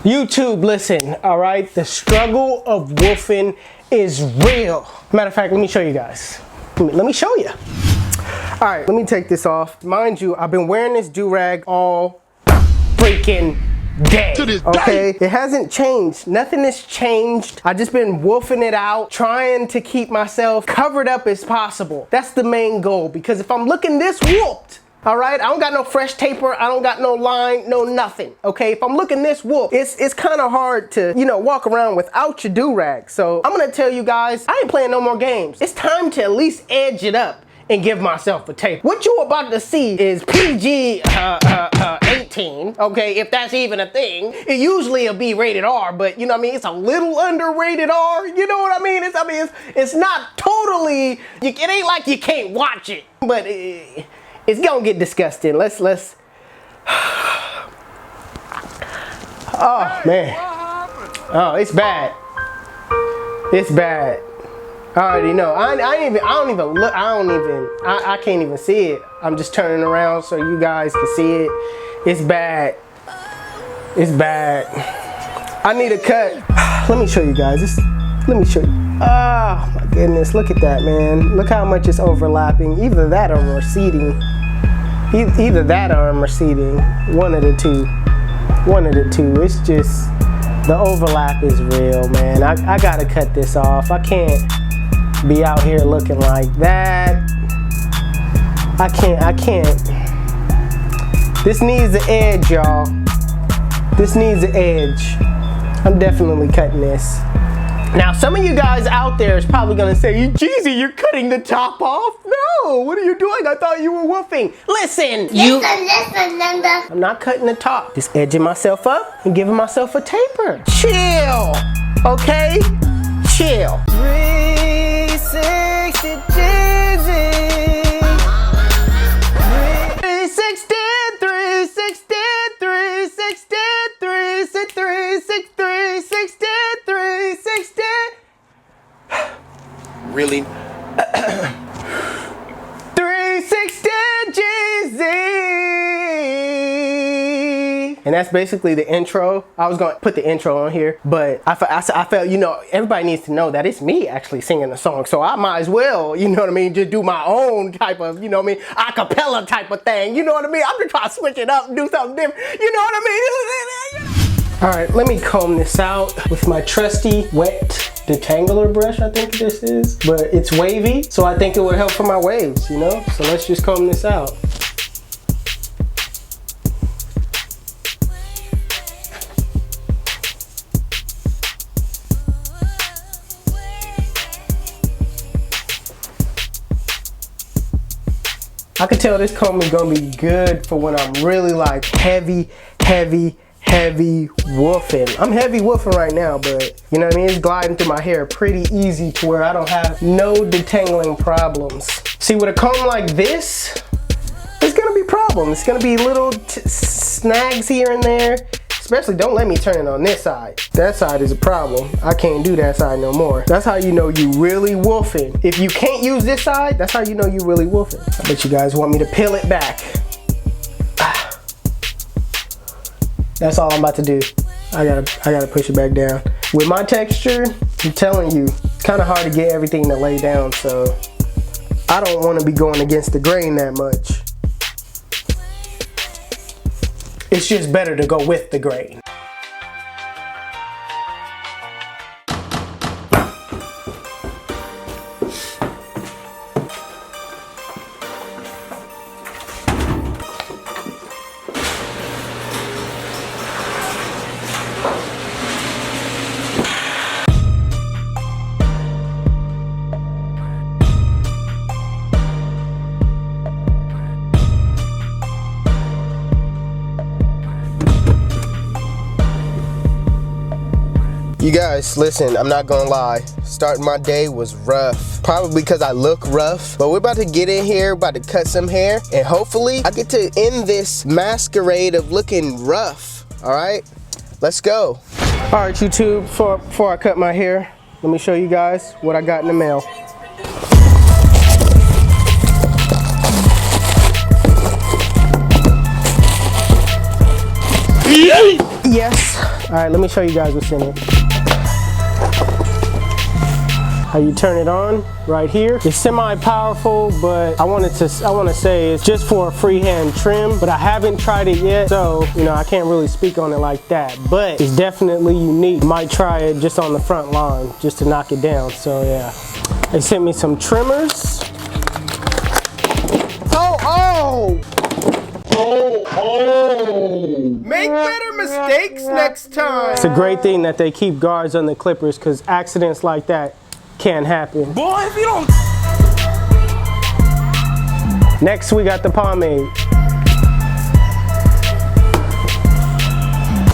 YouTube, listen, all right? The struggle of Wolfin is real. Matter of fact, let me show you guys. Let me show you. All right, let me take this off. Mind you, I've been wearing this do-rag all freaking day, okay? It hasn't changed. Nothing has changed. I just been wolfing it out, trying to keep myself covered up as possible. That's the main goal, because if I'm looking this whooped, all right, I don't got no fresh taper, I don't got no line, no nothing, okay? If I'm looking this whoop, it's kind of hard to, you know, walk around without your do-rag. So I'm gonna tell you guys, I ain't playing no more games. It's time to at least edge it up and give myself a tape. What you're about to see is PG 18, okay, if that's even a thing. It usually will be rated R, but you know what I mean, it's a little underrated R, you know what I mean? It's not totally, it ain't like you can't watch it, but it's gonna get disgusting. Let's oh man, oh, it's bad. It's bad. I already know. I don't even look. I can't even see it. I'm just turning around so you guys can see it. It's bad. It's bad. I need a cut. Let me show you guys. Let me show you. Oh my goodness, look at that, man. Look how much it's overlapping. Either that or I'm receding. Either that or I'm receding. One of the two. One of the two. It's just, the overlap is real, man. I gotta cut this off. I can't be out here looking like that. I can't. This needs an edge, y'all. This needs an edge. I'm definitely cutting this. Now, some of you guys out there is probably gonna say, Jeezy, you're cutting the top off? No, what are you doing? I thought you were woofing. Listen, listen, Linda. I'm not cutting the top. Just edging myself up and giving myself a taper. Chill, okay? Chill. 360 Jeezy. 360, 360, 360, 360, 360, 360, 360. Really? 360 Jeezy. And that's basically the intro. I was gonna put the intro on here, but I felt, you know, everybody needs to know that it's me actually singing the song. So I might as well, you know what I mean, just do my own type of, you know what I mean, a cappella type of thing. You know what I mean? I'm just trying to switch it up and do something different. You know what I mean? All right, let me comb this out with my trusty wet detangler brush, I think this is, but it's wavy, so I think it would help for my waves, you know? So let's just comb this out. I can tell this comb is gonna be good for when I'm really like heavy woofing. I'm heavy woofing right now, but you know what I mean? It's gliding through my hair pretty easy to where I don't have no detangling problems. See, with a comb like this, there's gonna be problems. It's gonna be little snags here and there. Especially, don't let me turn it on this side. That side is a problem. I can't do that side no more. That's how you know you really woofing. If you can't use this side, that's how you know you really woofing. I bet you guys want me to peel it back. That's all I'm about to do. I gotta push it back down. With my texture, I'm telling you, it's kind of hard to get everything to lay down, so I don't want to be going against the grain that much. It's just better to go with the grain. You guys, listen, I'm not gonna lie. Starting my day was rough. Probably because I look rough. But we're about to get in here, about to cut some hair, and hopefully I get to end this masquerade of looking rough. All right, let's go. All right, YouTube, before I cut my hair, let me show you guys what I got in the mail. Yes, right, let me show you guys what's in it. How you turn it on right here. It's semi-powerful, but I want to say it's just for a freehand trim, but I haven't tried it yet, so you know I can't really speak on it like that. But it's definitely unique. Might try it just on the front line, just to knock it down. So yeah, they sent me some trimmers. Oh! Make better mistakes next time. It's a great thing that they keep guards on the clippers, because accidents like that can't happen. Boy, if you don't. Next, we got the pomade.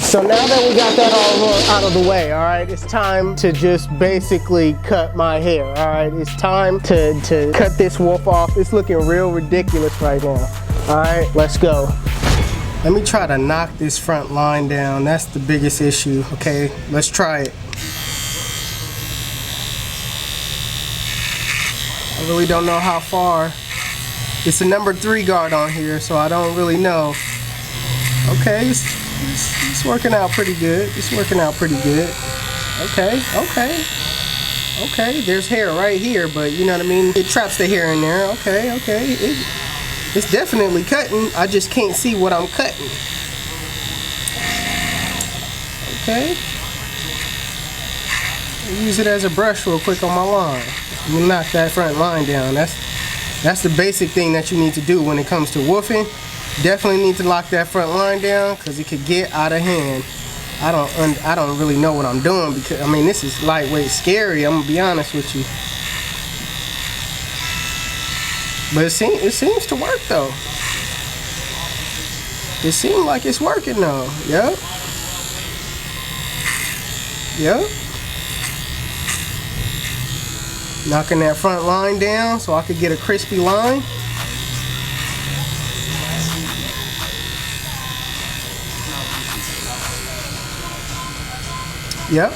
So now that we got that all out of the way, all right, it's time to just basically cut my hair, all right? It's time to cut this wolf off. It's looking real ridiculous right now. All right, let's go. Let me try to knock this front line down. That's the biggest issue, okay? Let's try it. I really don't know how far. It's a number 3 guard on here, so I don't really know. Okay, it's working out pretty good. It's working out pretty good. Okay. There's hair right here, but you know what I mean? It traps the hair in there. Okay. It's definitely cutting. I just can't see what I'm cutting. Okay. I'll use it as a brush real quick on my line. You knock that front line down. That's the basic thing that you need to do when it comes to woofing. Definitely need to lock that front line down, because it could get out of hand. I don't really know what I'm doing, because I mean, this is lightweight scary. I'm gonna be honest with you. But it seems to work though. It seems like it's working though. Yep. Knocking that front line down so I could get a crispy line. Yep.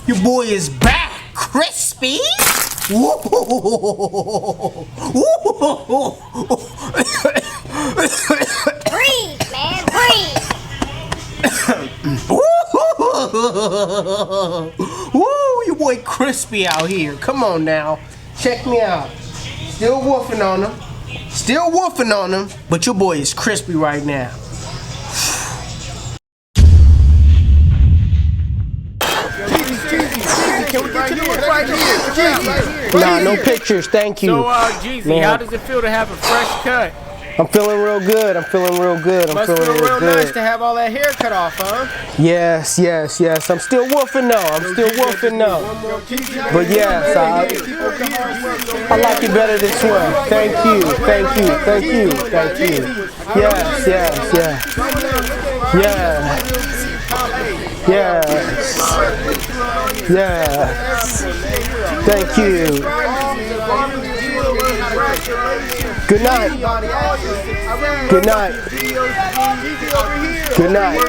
Your boy is back, crispy. Breathe, man, breathe. Woo, your boy crispy out here. Come on now, check me out. Still woofing on him. Still woofing on him, but your boy is crispy right now. Can we get to this right here? Nah, no pictures. Thank you. So, Jeezy, Man. how does it feel to have a fresh cut? I'm feeling real good. I'm feeling real good. I'm Must feeling feel real real good. nice to have all that hair cut off, huh? Yes, yes, yes. I'm still wolfing though. I'm still wolfing though. But yes, I like it better this way. Thank you, thank you, thank you, thank you. Yes, yes, yes. Yeah. Yes. Yes. Thank you. Good night. Good night. Good night.